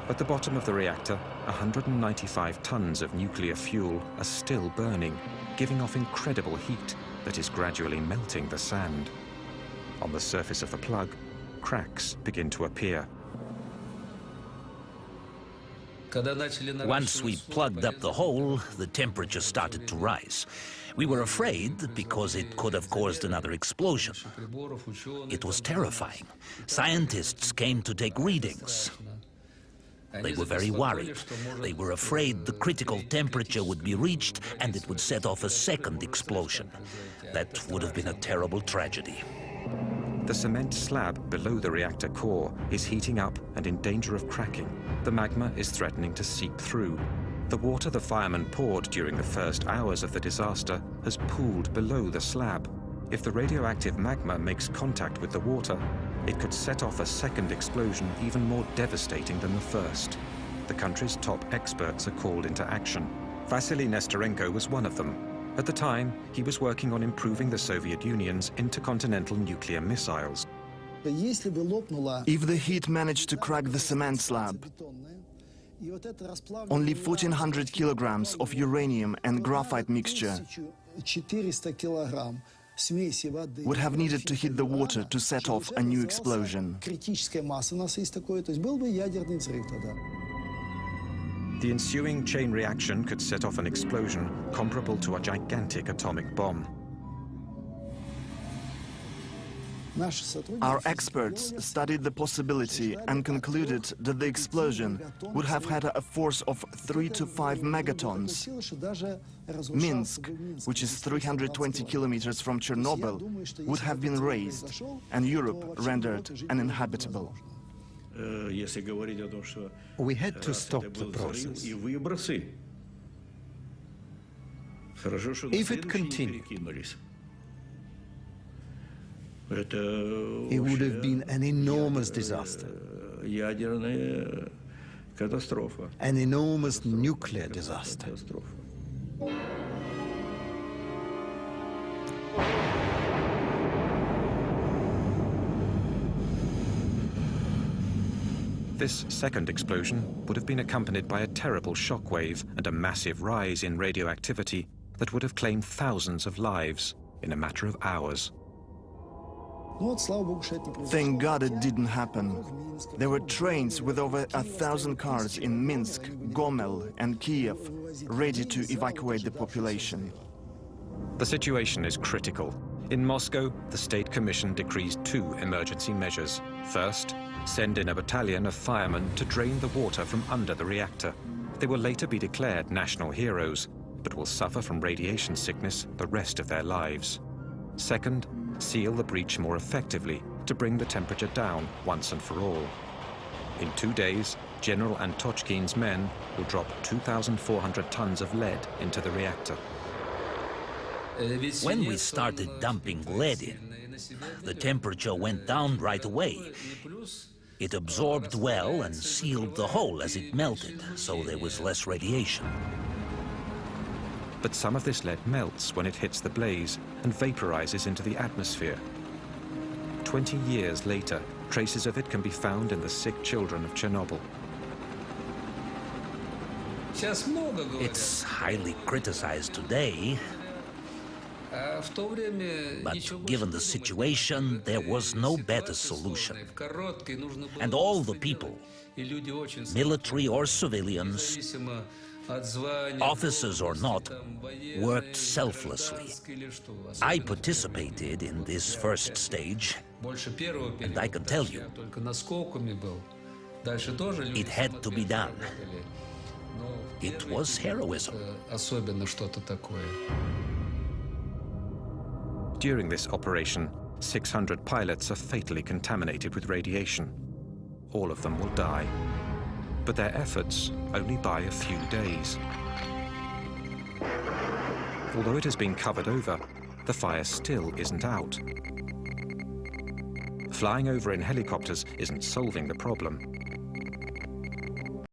At the bottom of the reactor, 195 tons of nuclear fuel are still burning, giving off incredible heat that is gradually melting the sand. On the surface of the plug, cracks begin to appear. Once we plugged up the hole, the temperature started to rise. We were afraid because it could have caused another explosion. It was terrifying. Scientists came to take readings. They were very worried. They were afraid the critical temperature would be reached and it would set off a second explosion. That would have been a terrible tragedy. The cement slab below the reactor core is heating up and in danger of cracking. The magma is threatening to seep through. The water the firemen poured during the first hours of the disaster has pooled below the slab. If the radioactive magma makes contact with the water, it could set off a second explosion even more devastating than the first. The country's top experts are called into action. Vasily Nestorenko was one of them. At the time, he was working on improving the Soviet Union's intercontinental nuclear missiles. If the heat managed to crack the cement slab, only 1,400 kilograms of uranium and graphite mixture would have needed to hit the water to set off a new explosion. The ensuing chain reaction could set off an explosion comparable to a gigantic atomic bomb. Our experts studied the possibility and concluded that the explosion would have had a force of 3 to 5 megatons. Minsk, which is 320 kilometers from Chernobyl, would have been razed and Europe rendered uninhabitable. We had to stop the process. If it continued, it would have been an enormous disaster, an enormous nuclear disaster. This second explosion would have been accompanied by a terrible shockwave and a massive rise in radioactivity that would have claimed thousands of lives in a matter of hours. Thank God it didn't happen. There were trains with over 1,000 cars in Minsk, Gomel and Kiev ready to evacuate the population. The situation is critical. In Moscow, the State Commission decrees 2 emergency measures. First, send in a battalion of firemen to drain the water from under the reactor. They will later be declared national heroes, but will suffer from radiation sickness the rest of their lives. Second, seal the breach more effectively to bring the temperature down once and for all. In 2 days, General Antochkin's men will drop 2,400 tons of lead into the reactor. When we started dumping lead in, the temperature went down right away. It absorbed well and sealed the hole as it melted, so there was less radiation. But some of this lead melts when it hits the blaze and vaporizes into the atmosphere. 20 years later, traces of it can be found in the sick children of Chernobyl. It's highly criticized today, but given the situation, there was no better solution. And all the people, military or civilians, officers or not, worked selflessly. I participated in this first stage, and I can tell you, it had to be done. It was heroism. During this operation, 600 pilots are fatally contaminated with radiation. All of them will die. But their efforts only buy a few days. Although it has been covered over, the fire still isn't out. Flying over in helicopters isn't solving the problem.